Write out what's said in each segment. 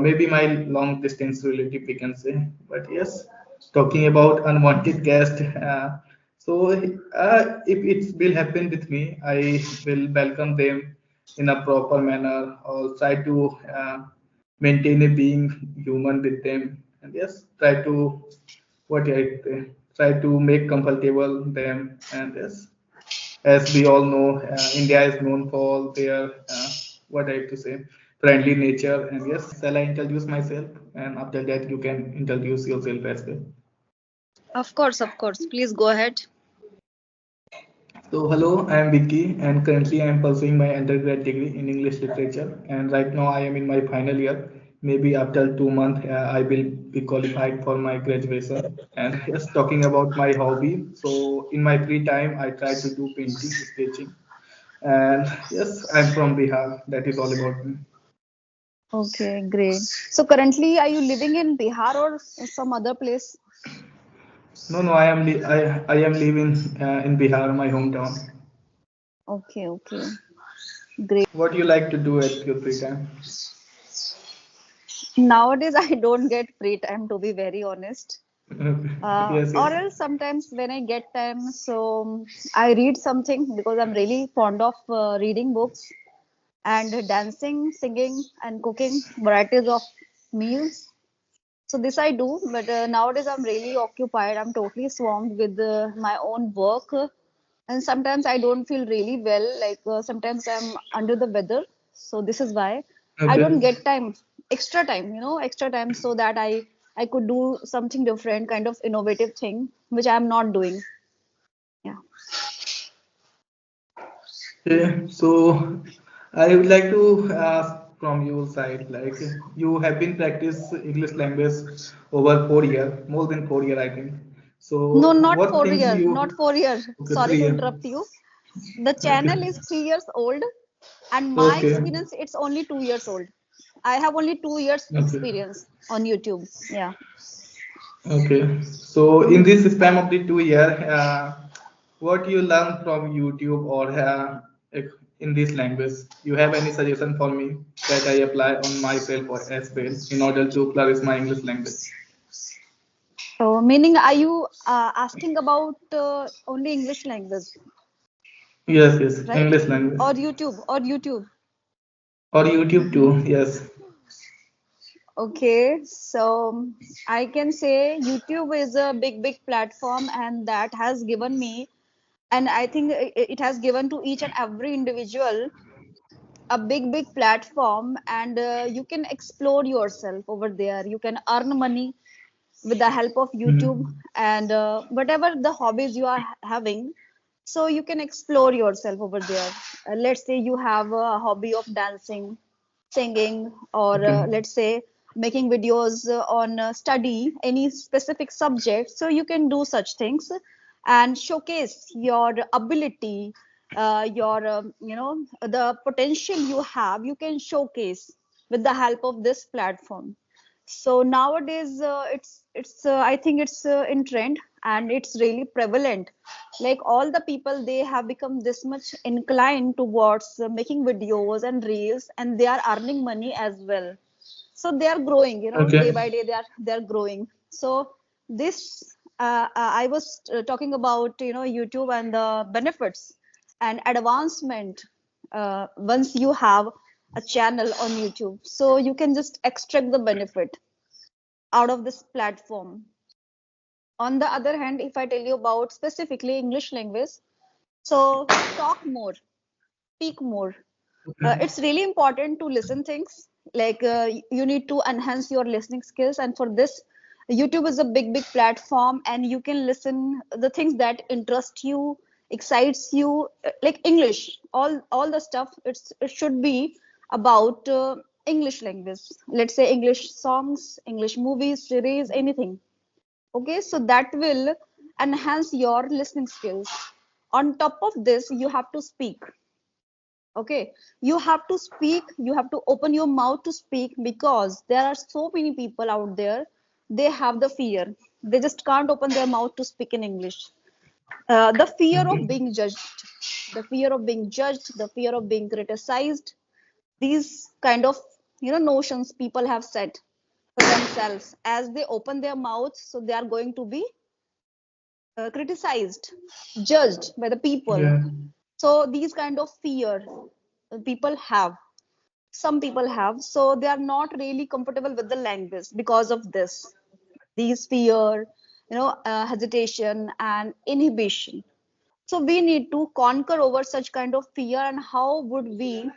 maybe my long distance relative, we can say. But yes, talking about unwanted guest. So if it will happen with me, I will welcome them in a proper manner, or try to maintain a being human with them, and yes, try to what I try to make comfortable them. And yes, as we all know, India is known for their what I have to say, friendly nature. And yes, shall I introduce myself? And after that, you can introduce yourself as well. Of course, of course. Please go ahead. So, hello, I am Vicky, and currently I am pursuing my undergrad degree in English literature. And right now, I am in my final year. Maybe after 2 months, I will be qualified for my graduation. And yes, talking about my hobby. So, in my free time, I try to do painting, sketching. And yes, I'm from Bihar. That is all about me. Okay, great. So currently, are you living in Bihar or some other place? No, no, I am living in Bihar, my hometown. Okay, okay, great. What do you like to do at your free time? Nowadays, I don't get free time to be very honest. Yes, Or yes. else sometimes when I get time, so I read something because I'm really fond of reading books and dancing, singing, and cooking varieties of meals. So this I do, but nowadays I'm really occupied. I'm totally swamped with my own work, and sometimes I don't feel really well. Like sometimes I'm under the weather, so this is why I Okay. don't get time, extra time, so that I could do something different, kind of innovative thing, which I'm not doing. Yeah. Okay. So I would like to ask from your side, like you have been practice English language over 4 year, more than 4 year, I think. No, So not what for things year, you not for year. okay Sorry to 3 year. interrupt you. The Okay. channel is 3 years old, and my Okay. experience it's only 2 years old. I have only 2 years Okay. experience on YouTube. Yeah. Okay. So in Hmm. this span of the 2 year, what you learn from YouTube or in this language, you have any suggestion for me that I apply on myself or as well in order to flourish my English language? So, meaning, are you asking about only English language, Yes, yes, right? English language Or YouTube, or YouTube. or YouTube too. Yes. Okay, so I can say YouTube is a big, big platform, and that has given me, and I think it has given to each and every individual a big, big platform, and you can explore yourself over there. You can earn money with the help of YouTube, Mhm. and whatever the hobbies you are having, so you can explore yourself over there. Let's say you have a hobby of dancing, singing, or Okay. let's say making videos on study any specific subject, so you can do such things and showcase your ability, your the potential you have, you can showcase with the help of this platform. So nowadays it's I think it's in trend, and it's really prevalent. Like all the people, they have become this much inclined towards making videos and reels, and they are earning money as well. So they are growing, day Okay. by day they are growing. So this I was talking about, YouTube and the benefits and advancement once you have a channel on YouTube, so you can just extract the benefit out of this platform. On the other hand, if I tell you about specifically English language, so talk more, speak more. Okay. It's really important to listen things. Like you need to enhance your listening skills, and for this, YouTube is a big, big platform, and you can listen the things that interest you, excites you, like English. All the stuff. It should be about English language. Let's say English songs, English movies, series, anything. Okay, so that will enhance your listening skills. On top of this, you have to speak. Okay, you have to speak, you have to open your mouth to speak, because there are so many people out there, they have the fear, they just can't open their mouth to speak in English. The fear of Okay. being judged, the fear of being judged, the fear of being criticized, these kind of notions people have set for themselves. As they open their mouths, so they are going to be criticized, judged by the people. Yeah. So these kind of fear people have, some people have, so they are not really comfortable with the language because of this, these fear, hesitation and inhibition. So we need to conquer over such kind of fear. And how would we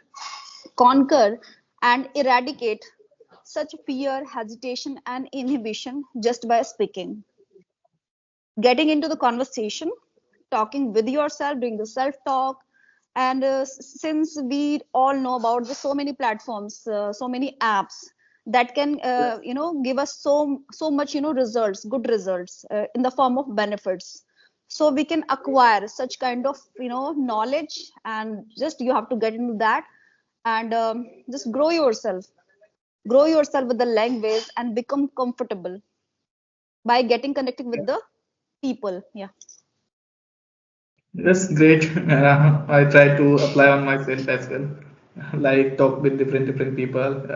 conquer and eradicate such fear, hesitation and inhibition? Just by speaking, getting into the conversation, talking with yourself, doing the self talk. And since we all know about the so many platforms, so many apps that can give us so much results, good results in the form of benefits. So we can acquire such kind of knowledge, and just you have to get into that. And just grow yourself with the language and become comfortable by getting connected with the people. Yeah. That's great. I try to apply on myself as well. Like talk with different people,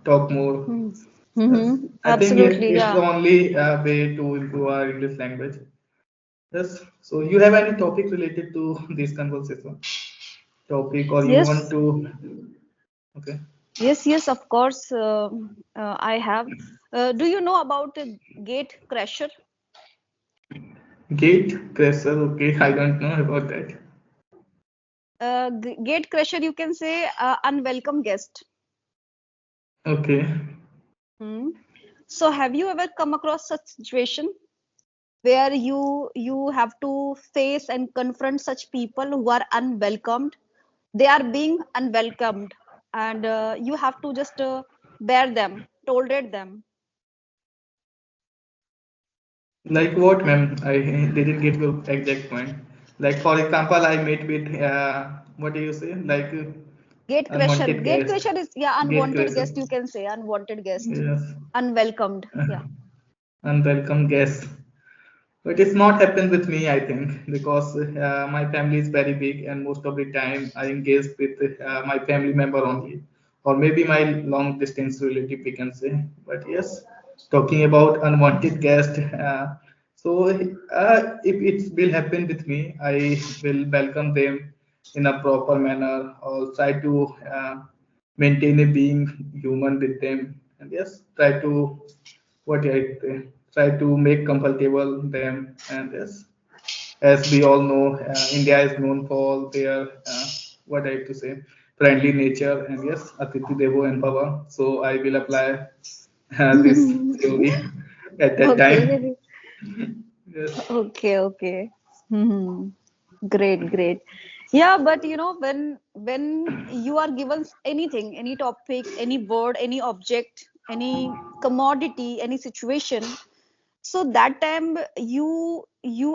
talk more. Yes. Mm-hmm. I think Absolutely, it's the yeah. only way to improve our English language. Yes. So you have any topic related to this conversation? Topic, or you want Yes, to? Okay. yes, of course. I have. Do you know about gate crasher? Gate crasher. Okay, I don't know about that. Gate crasher, you can say unwelcome guest. Okay. Hmm. So, have you ever come across such situation where you have to face and confront such people who are unwelcomed? They are being unwelcomed, and you have to just bear them, tolerate them. Like what, ma'am? I didn't get your exact point. Like for example, I met with what do you say? Like Gate crasher. unwanted Gate guest, crasher is, yeah, gate unwanted crasher. guest. You can say unwanted guest, Yes, unwelcomed. Yeah. unwelcome guest. But it's not happened with me, I think, because my family is very big, and most of the time I engage with my family member only, or maybe my long distance relative, we can say. But yes, talking about unwanted guest, so if it will happen with me, I will welcome them in a proper manner, or try to maintain a being human with them, and yes, try to what I try to make comfortable them. And yes, as we all know, India is known for their what I have to say, friendly nature, and yes, Atiti Devo and Baba. So I will apply this theory at that time. Okay. Yes. Okay. Hmm. Great. Yeah, but when you are given anything, any topic, any word, any object, any commodity, any situation, so that time you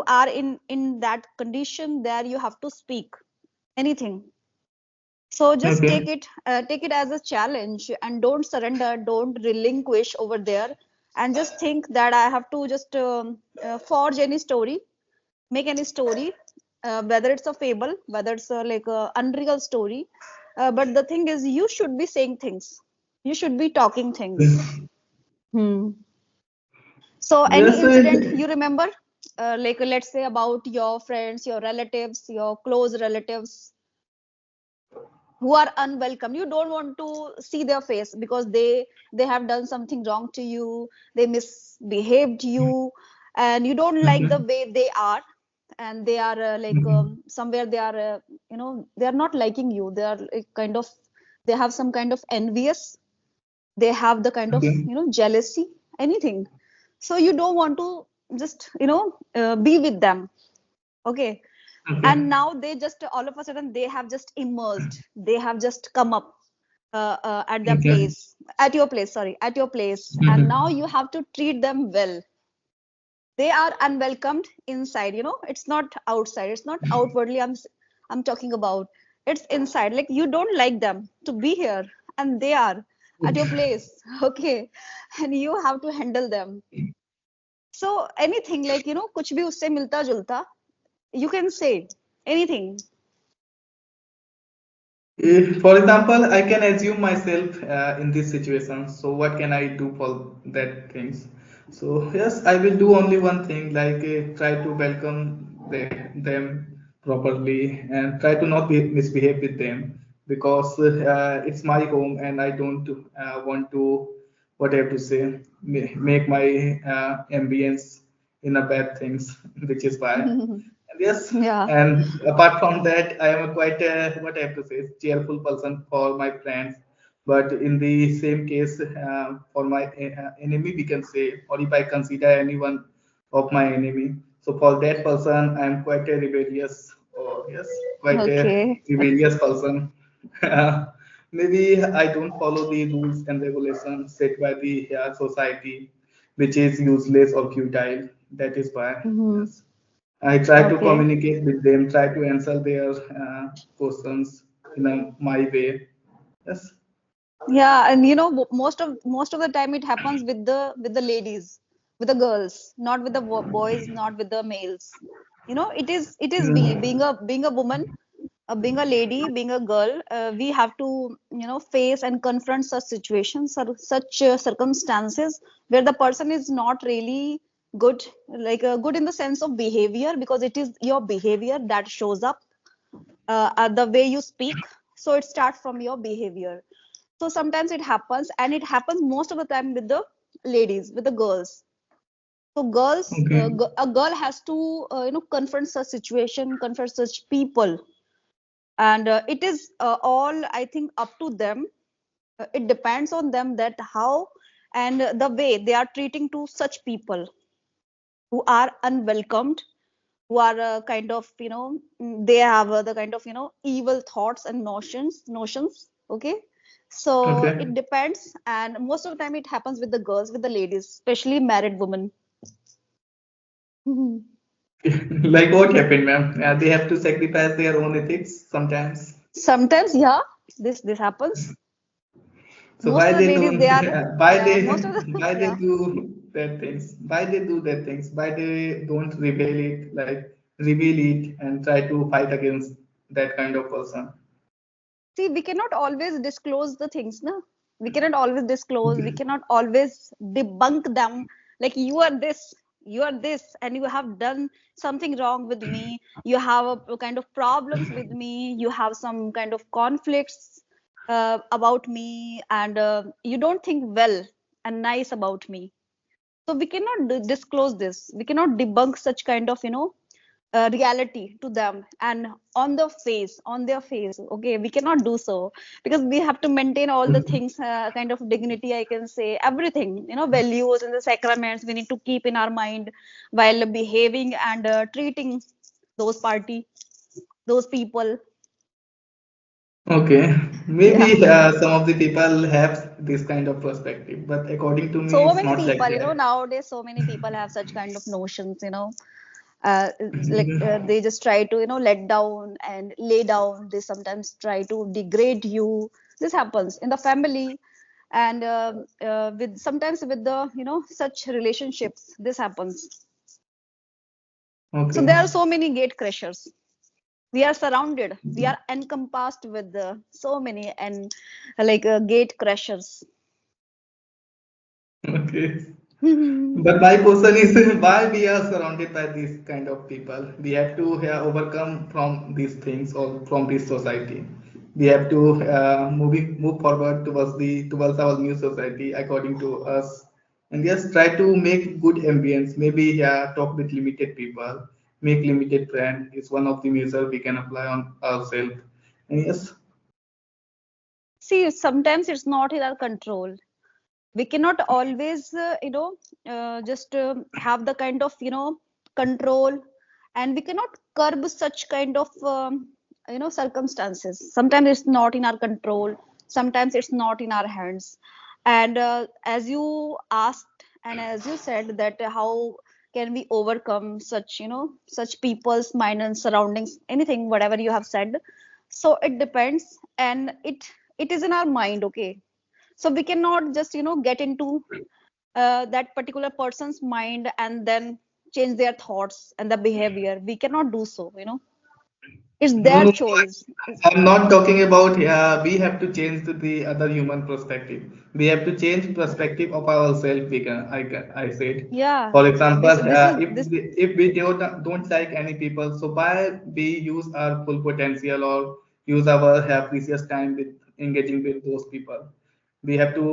are in that condition there you have to speak anything. So just Okay. take it as a challenge and don't surrender, don't relinquish over there, and just think that I have to just forge any story, make any story, whether it's a fable, whether it's like a unreal story. But the thing is, you should be saying things, you should be talking things. Hmm. So any Yes. incident you remember, like let's say about your friends, your relatives, your close relatives who are unwelcome. You don't want to see their face because they have done something wrong to you, they misbehaved you, and you don't like the Okay. way they are. And they are somewhere they are they are not liking you, they are like kind of, they have some kind of envious, they have the kind of Okay. jealousy, anything. So you don't want to just be with them. Okay. Okay. And now they just all of a sudden they have just emerged, they have just come up at their Okay. place, at your place, sorry, at your place, and now Mhm. you have to treat them well. They are unwelcomed inside, it's not outside, it's not outwardly. I'm talking about, it's inside, like you don't like them to be here, and they are at your place. Okay. And you have to handle them. So anything, like कुछ भी उससे मिलता जुलता, you can say anything. For example, I can assume myself in this situation. So what can I do for that things? So yes, I will do only one thing, like try to welcome them properly and try to not misbehave with them because it's my home and I don't want to, what I have to say, make my ambience in a bad things, which is why. Yes, Yeah. and apart from that, I am a quite what I have to say cheerful person for my friends. But in the same case, for my enemy, we can say, or if I consider anyone of my enemy, so for that person, I am quite a rebellious, or yes, quite a Okay. rebellious person. Maybe I don't follow the rules and regulations set by the society, which is useless or futile. That is why. Hmm. Yes. I try to Okay. communicate with them, try to answer their questions in my way. Yes. Yeah, and most of the time it happens with the ladies, with the girls, not with the boys, not with the males. It is being Mm. a woman, being a lady, being a girl, we have to face and confront such situations or such circumstances where the person is not really good, like good in the sense of behavior, because it is your behavior that shows up, the way you speak. So it starts from your behavior. So sometimes it happens, and it happens most of the time with the ladies, with the girls. So Okay. a girl has to confront such situation, confront such people, and it is all, I think, up to them. It depends on them that how and the way they are treating to such people who are unwelcomed, who are kind of they have the kind of evil thoughts and notions. Okay, so Okay. it depends, and most of the time it happens with the girls, with the ladies, especially married women. Mhm. Like what happened, ma'am? They have to sacrifice their own ethics sometimes. Sometimes, yeah, this happens. So Most why of the they ladies, they don't? are, Why yeah, they? most of the Why they yeah. do that things? Why they do that things? Why they don't reveal it? Like reveal it and try to fight against that kind of person. See, we cannot always disclose the things, no? We cannot always disclose, we Okay. cannot always debunk them. Like, you are this, and you have done something wrong with me. You have a kind of problems with me. You have some kind of conflicts about me, and you don't think well and nice about me. So we cannot disclose this. We cannot debunk such kind of reality to them, and on their face. Okay, we cannot do so, because we have to maintain all the things, kind of dignity, I can say, everything, values and the sacraments we need to keep in our mind while behaving and treating those party, those people. Okay, Yeah, maybe some of the people have this kind of perspective, but according to me, so it's many not like people, that. nowadays so many people have such kind of notions, like they just try to let down and lay down. They sometimes try to degrade you. This happens in the family, and with sometimes with the such relationships this happens. So Okay, there are so many gate crashers. We are surrounded, we are encompassed with so many, and like gate crashers. okay. But my question is why we are surrounded by these kind of people? We have to overcome from these things or from this society. We have to move forward towards our new society according to us. And yes, try to make good ambience. Maybe talk with limited people, make limited friend is one of the measures we can apply on ourselves. And yes, See, sometimes it's not in our control. We cannot always just have the kind of control, and we cannot curb such kind of circumstances. Sometimes it's not in our control, sometimes it's not in our hands. And as you asked, and as you said, that how can we overcome such such people's mind and surroundings, anything whatever you have said. So it depends, and it is in our mind. Okay, so we cannot just get into that particular person's mind and then change their thoughts and the behavior. We cannot do so. It's No, their no, choice. I'm not talking about we have to change to the other human perspective. We have to change perspective of ourselves. I said. Yeah, For example, this is if this. we don't like any people, so why we use our full potential or use our precious time with engaging with those people? We have to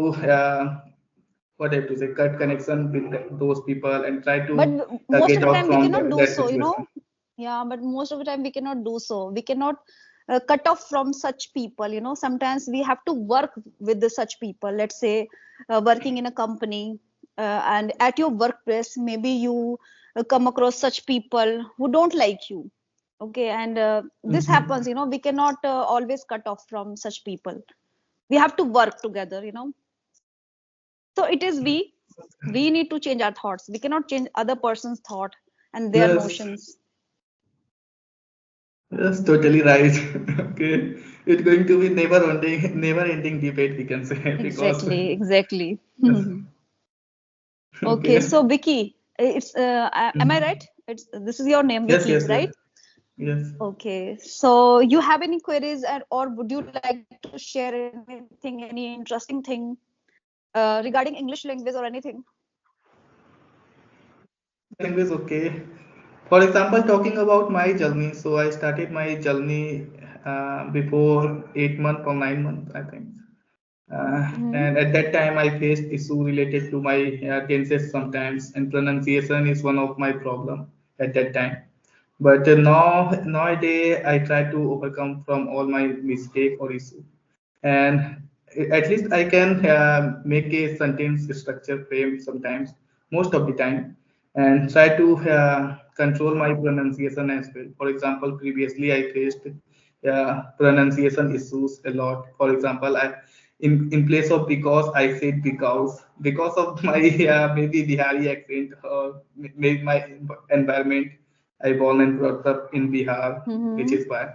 what I have to say, cut connection with those people and try But to most get of the out time we from cannot do that so, you situation. know. Yeah, but most of the time we cannot do so. We cannot cut off from such people, you know. Sometimes we have to work with such people. Let's say working in a company, and at your workplace, maybe you come across such people who don't like you. Okay, and this happens, you know. We cannot always cut off from such people. We have to work together, you know. So it is we need to change our thoughts. We cannot change other person's thought and their Yes. notions. Yes, totally right. Okay, it's going to be never ending debate, we can say, because Exactly, exactly. yes. Okay, Okay. so Vicky, it's am I right? It's this is your name, Yes, Vicky, yes, yes, right? yes. Okay, so you have any queries, or would you like to share anything, any interesting thing regarding English language or anything? Language, okay. For example, talking about my journey, so I started my journey before 8 months or 9 months, I think. Hmm. And at that time, I faced issue related to my tenses sometimes, and pronunciation is one of my problem at that time. But now nowadays, I try to overcome from all my mistake or issue, and at least I can make a sentence structure frame sometimes, most of the time, and try to control my pronunciation as well. For example, previously I faced pronunciation issues a lot. For example, in place of because I said because of my maybe Bihari accent or maybe my environment. I born and brought up in Bihar, which Hmm. is why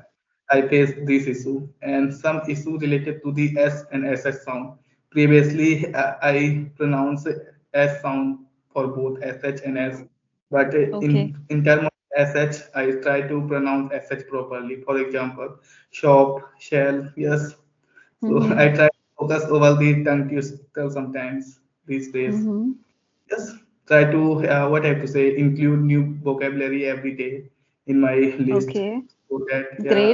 I face this issue, and some issue related to the S and SS sound. Previously, I pronounce S sound for both SH and S, but Okay. in terms of SH, I try to pronounce SH properly. For example, shop, shell, yes. So Hmm. I try to focus over the tongue twister sometimes these days. Hmm. Yes, try to what I have to say, include new vocabulary every day in my list Okay. so that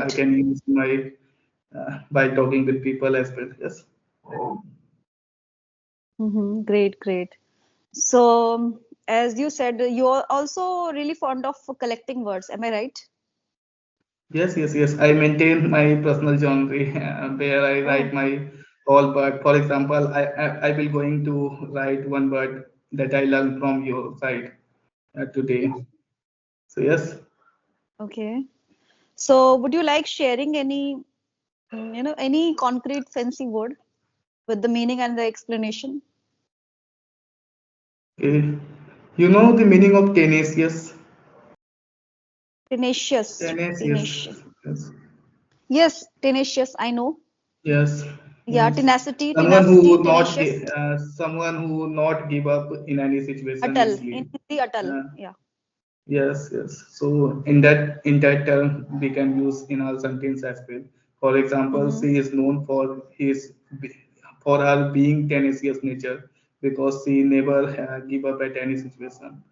I Great. can use my by talking with people as well. Yes, Great, great. So, as you said, you're also really fond of collecting words. Am I right? yes, yes, yes. I maintain my personal genre where I write Oh, my all word. For example, I will going to write one word that I learned from your side today. So yes. okay. So, would you like sharing any, any concrete fancy word with the meaning and the explanation? Okay. You know the meaning of tenacious? Tenacious, Tenacious. tenacious. Yes. Yes, tenacious. I know. Yes. Yeah, Yes. tenacity, Someone who tenacity, would not tenacious. someone who would not give up in any situation Atal. In easily. Hindi, atal. Uh, Yeah. yes, yes. So in that term we can use in our sentence as well. For example, Mm-hmm. she is known for for her being tenacious nature because she never give up at any situation.